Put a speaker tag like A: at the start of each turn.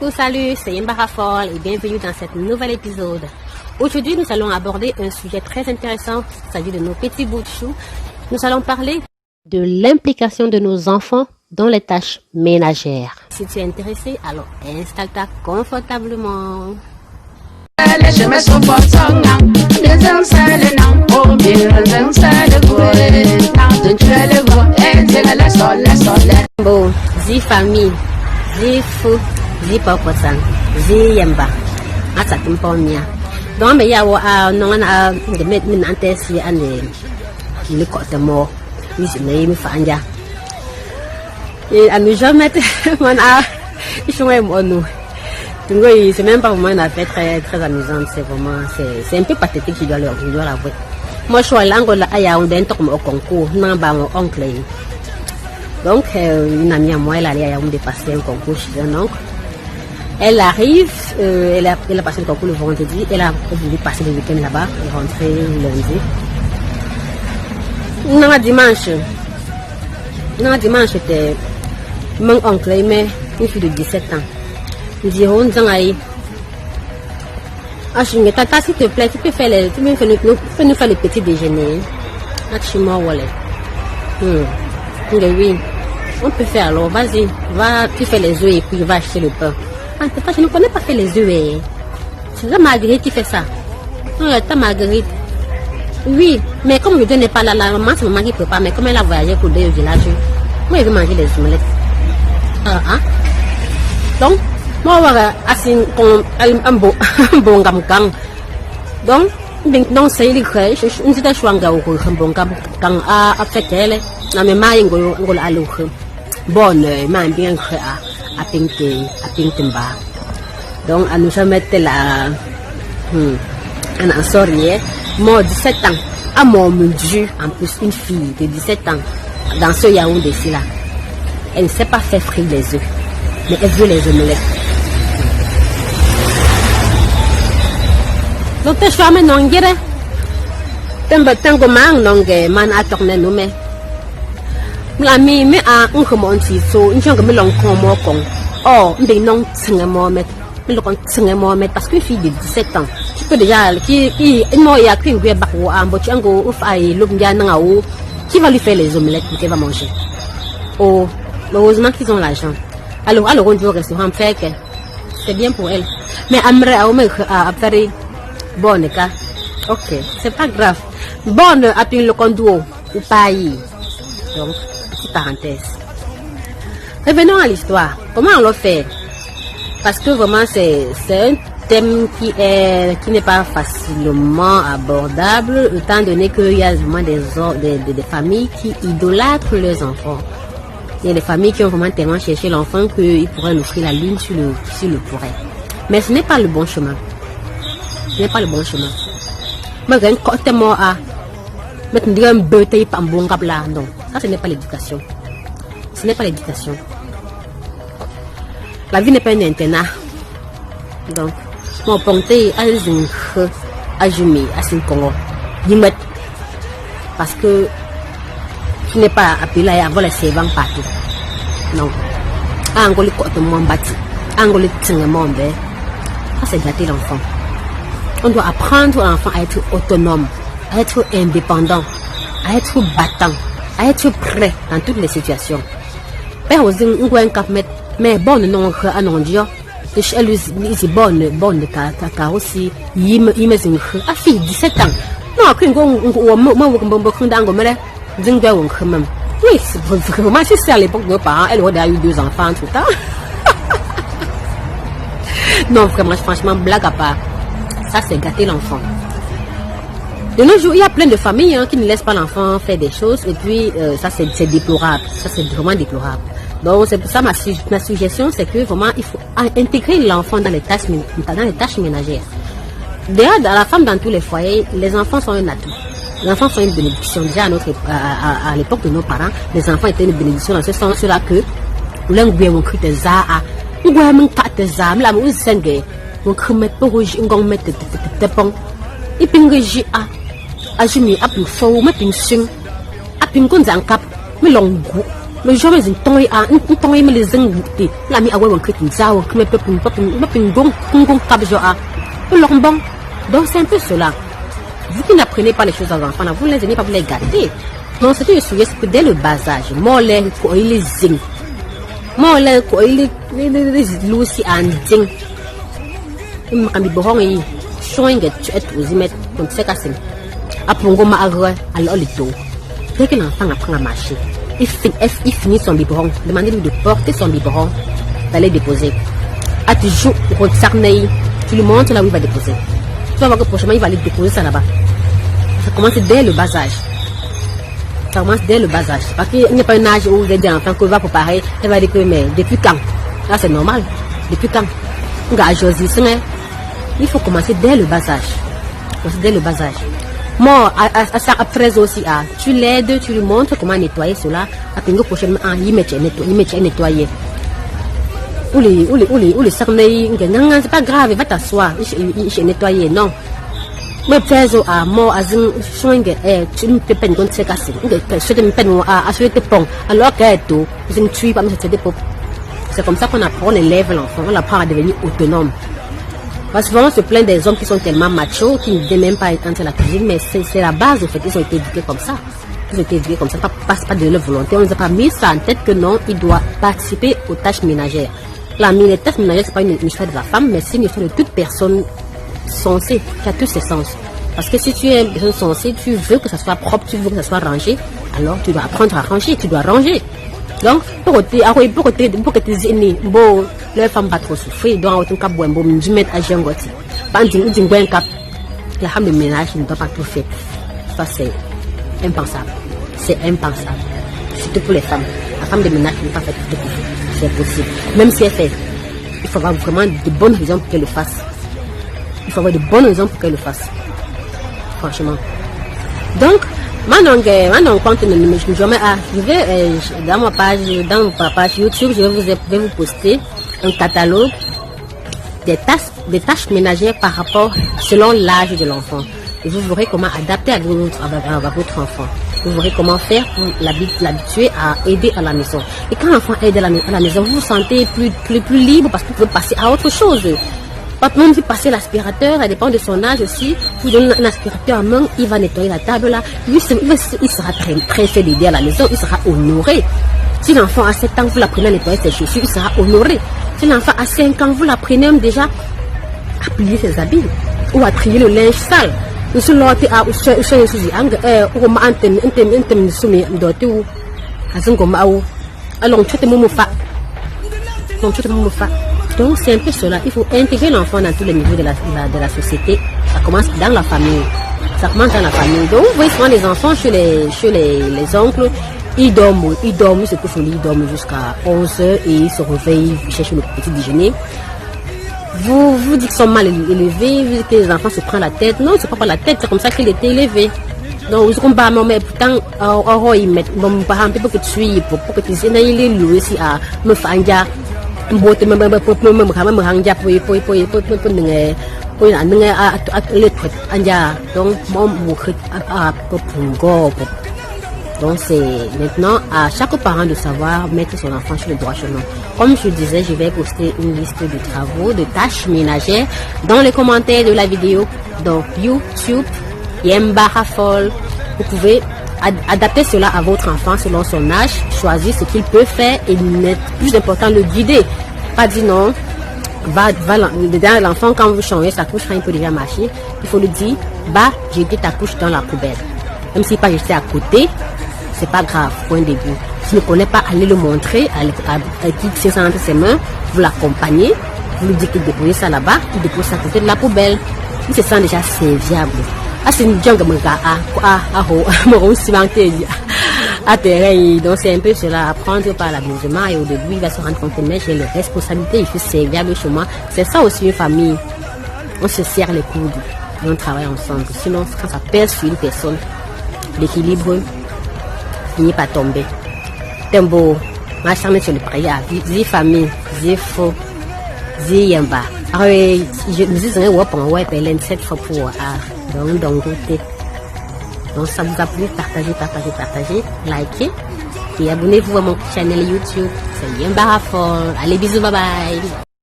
A: Coucou, salut, c'est Yembara Fall et bienvenue dans cet nouvel épisode. Aujourd'hui, nous allons aborder un sujet très intéressant, il s'agit de nos petits bouts de chou. Nous allons parler de l'implication de nos enfants dans les tâches ménagères. Si tu es intéressé, alors installe-toi confortablement. Bon, zi famille, zi fou, zi paposan, zi yemba, asa timpomia. Donc mais ya wa non na de met min antesi ane le côté mort, ni se me fanja. Et ami jamais mon a ils sont nous. Donc c'est même pas vraiment une affaire très amusante, c'est vraiment c'est un peu pathétique, je dois l'avouer. Moi je suis là Angola aya on den au concours, non ba mon oncle. Donc une amie à moi elle allait à Yaoundé passer un concours chez un oncle. Elle arrive, elle a passé le concours le vendredi, elle a voulu passer le week-end là-bas, elle est rentrée lundi. Non, dimanche c'était mon oncle, mais une fille de 17 ans. Il dit, on s'en aille. Ah, je me tata, s'il te plaît, tu peux nous faire le petit déjeuner. Ah, tu m'as oualé. Oui, on peut faire alors, vas-y, va, tu fais les œufs et puis va acheter le pain. Ah, je ne connais pas faire les œufs. C'est la Marguerite qui fait ça. Non, ta Marguerite. Oui, mais comme je n'est pas là, la maman, c'est maman qui prépare, mais comme elle a voyagé pour deux au village, moi, je veux manger les omelettes. Donc, moi, un bon gamme. Donc, maintenant, c'est les crèches, une petite chouanga ou un bon gamme à fait elle, n'a même pas un à l'eau. Bonne, mais bien créé à Pintemba. Donc, à nous mettre là, un sorcier, moi, 17 ans, à mon Dieu, en plus, une fille de 17 ans, dans ce Yaoundé là. Elle ne sait pas faire frire les œufs, mais elle veut les omelettes. Donc, je suis amené non guéri. Tango man non man a tourné nous mais. La mi me a un comment tu so, une chose que me l'on comme con. Oh, mais non, c'est un Mohamed. Mais le Mohamed parce que fille de 17 ans. Tu peux déjà qui moi il y a qu'une gueule bakou en bochango ou faille l'obia nangao qui va lui faire les omelettes qu'elle va manger. Oh, heureusement qu'ils ont l'argent. Alors on dit au restaurant fait que c'est bien pour elle. Mais Amre a faire bonne cas. Ok, c'est pas grave. Bonne appelle le conduo ou paille. Donc, petite parenthèse. Revenons à l'histoire. Comment on le fait? Parce que vraiment c'est un thème qui n'est pas facilement abordable, étant donné qu'il y a vraiment des familles qui idolâtrent leurs enfants. Il y a des familles qui ont vraiment tellement cherché l'enfant qu'ils pourraient l'offrir la lune sur le pourrait. Mais ce n'est pas le bon chemin. Ce n'est pas le bon chemin. Mais non, ça ce n'est pas l'éducation. Ce n'est pas l'éducation. La vie n'est pas un internat. Donc, mon ponté à Jumi, à Sinkongo, parce que tu n'es pas appelé à avoir les servants partout. Non. Angoli côté mon bâti. Angoli tsingamon bé. Ça c'est gâter l'enfant. On doit apprendre l'enfant à être autonome, à être indépendant, à être battant, à être prêt dans toutes les situations. Père aussi mais bonne non à non dire. Elle est bonne car aussi il me zing à fille 17 ans. Non, qu'une oui, vraiment, c'est à l'époque de nos parents, elle aurait eu 2 enfants tout le temps. Non, vraiment, franchement, blague à part. Ça, c'est gâter l'enfant. De nos jours, il y a plein de familles qui ne laissent pas l'enfant faire des choses et puis ça, c'est déplorable. Ça, c'est vraiment déplorable. Donc, c'est pour ça ma suggestion, c'est que vraiment, il faut intégrer l'enfant dans les tâches ménagères. D'ailleurs, la femme dans tous les foyers, les enfants sont un atout. Les enfants sont une bénédiction. Déjà à l'époque de nos parents, les enfants étaient une bénédiction dans ce sens-là que l'anglais on crée des arts, on voit même pas des arts, là on s'engage, on crée mettre pour rouge, on gagne mettre des ponts. Et puis on réagit à je m'y appuie faux, mais puis on a puis on cap, mais l'on goût, mais jamais une tongue me les ingoutés. La mi awa que tu zao, que me peuple gong kabjo a. Bon. Donc c'est un peu cela. Vous qui n'apprenez pas les choses aux enfants, vous ne les aimez pas, vous les gâtez. Non, c'est une souillesse que dès le bas âge, moi les zing. Moi les lucy and zing. Mami bohong yi showing it tu es aux imet comme c'est cassé. Apongo ma agre alors le dos. Dès que l'enfant apprend à marcher, il finit son biberon. Demandez-lui de porter son biberon, d'aller déposer. À toujours tu lui montres là où il va déposer. Tu vas voir que prochainement il va aller déposer ça là-bas. Ça commence dès le bas âge. Ça commence dès le bas âge. Parce qu'il n'y a pas un âge où les enfants qu'on va préparer, elle va dire que mais depuis quand? Là c'est normal. Depuis quand? Il faut commencer dès le bas âge. Dès le bas âge. Moi, à ça après aussi, tu l'aides, tu lui montres comment nettoyer cela. Après prochainement, il met nettoyer. Ou les sarnais, c'est pas grave, il va t'asseoir, il va nettoyer, non. Mais peut-être à moi, à tu ne peux pas nous faire casser. Je ne peux pas assurer tes ponts. Alors que tout, je ne suis pas me faire des pop. C'est comme ça qu'on apprend, on élève l'enfant, on apprend à devenir autonome. Parce que vraiment, se plaint des hommes qui sont tellement machos, qui ne viennent même pas entrer à la cuisine, mais c'est la base, en fait, ils ont été éduqués comme ça. Ils ont été éduqués comme ça, pas de leur volonté. On ne nous a pas mis ça en tête que non, il doit participer aux tâches ménagères. Les tâches ménagères, ce n'est pas une histoire de la femme, mais c'est une histoire de toute personne sensée, qui a tous ses sens. Parce que si tu es une personne sensée, tu veux que ça soit propre, tu veux que ça soit rangé, alors tu dois apprendre à ranger, tu dois ranger. Donc, pour que tu dises, bon, les femmes pas trop souffrir, donc, autant qu'à boire, bon, je mets à Jangoti. Banding, ou d'un cap, la femme de ménage ne doit pas tout faire. Ça, c'est impensable. C'est impensable. Surtout pour les femmes. La femme de ménage ne peut pas faire tout. C'est possible. Même si elle fait, il faut avoir vraiment de bonnes raisons pour qu'elle le fasse. Il faut avoir de bonnes raisons pour qu'elle le fasse. Franchement. Donc, maintenant, je vais dans ma page YouTube, je vais vous poster un catalogue des tâches ménagères par rapport selon l'âge de l'enfant. Et vous verrez comment adapter à votre enfant. Vous verrez comment faire pour l'habituer à aider à la maison. Et quand l'enfant aide à la maison, vous vous sentez plus libre parce que vous pouvez passer à autre chose. Même si passer l'aspirateur, ça dépend de son âge aussi. Vous donnez un aspirateur en main, il va nettoyer la table là. Lui, il sera très pressé d'aider à la maison, il sera honoré. Si l'enfant a 7 ans, vous l'apprenez à nettoyer ses chaussures, il sera honoré. Si l'enfant a 5 ans, vous l'apprenez même déjà à plier ses habits ou à trier le linge sale. Donc c'est un peu cela, il faut intégrer l'enfant dans tous les niveaux de la société. Ça commence dans la famille. Ça commence dans la famille. Donc vous voyez souvent les enfants chez les oncles, ils dorment, ils se couchent au lit, ils dorment jusqu'à 11h et ils se réveillent, ils cherchent le petit déjeuner. Vous dites qu'ils sont mal élevés, vous dites que les enfants se prennent la tête. Non, c'est pas la tête, c'est comme ça qu'il était élevé. Donc vous comprenez, mais pourtant, ils mettent, par exemple, pour que tu sois, pour que tu sois, il est loué aussi à me faire donc c'est maintenant à chaque parent de savoir mettre son enfant sur le droit chemin. Comme je disais, je vais poster une liste de travaux, de tâches ménagères dans les commentaires de la vidéo. Donc YouTube, Yemba Rafol, vous pouvez adapter cela à votre enfant selon son âge, choisir ce qu'il peut faire et plus important, le guider. Pas dire non, l'enfant quand vous changez sa couche, quand il peut déjà marcher, il faut lui dire, jeter ta couche dans la poubelle. Même s'il n'est pas jeté à côté, c'est pas grave, point de vue. S'il ne connaît pas, allez le montrer, qu'il tient ça entre ses mains, vous l'accompagnez, vous lui dites qu'il dépose ça là-bas, il dépose ça à côté de la poubelle. Il se sent déjà serviable. C'est une jungle, donc c'est un peu cela, apprendre par l'amusement et au début il va se rendre compte que j'ai les responsabilités, il faut serviable chez moi. C'est ça aussi une famille, on se serre les coudes et on travaille ensemble. Sinon quand ça pèse sur une personne, l'équilibre finit par tomber. Tembo, ma chambre sur le prière, zi famille, zi faux, zi yamba. Alors je me dis que cette fois pour donc ça vous a plu, partagez, likez. Et abonnez-vous à mon channel YouTube. C'est Yemba Raffort. Allez, bisous, bye bye.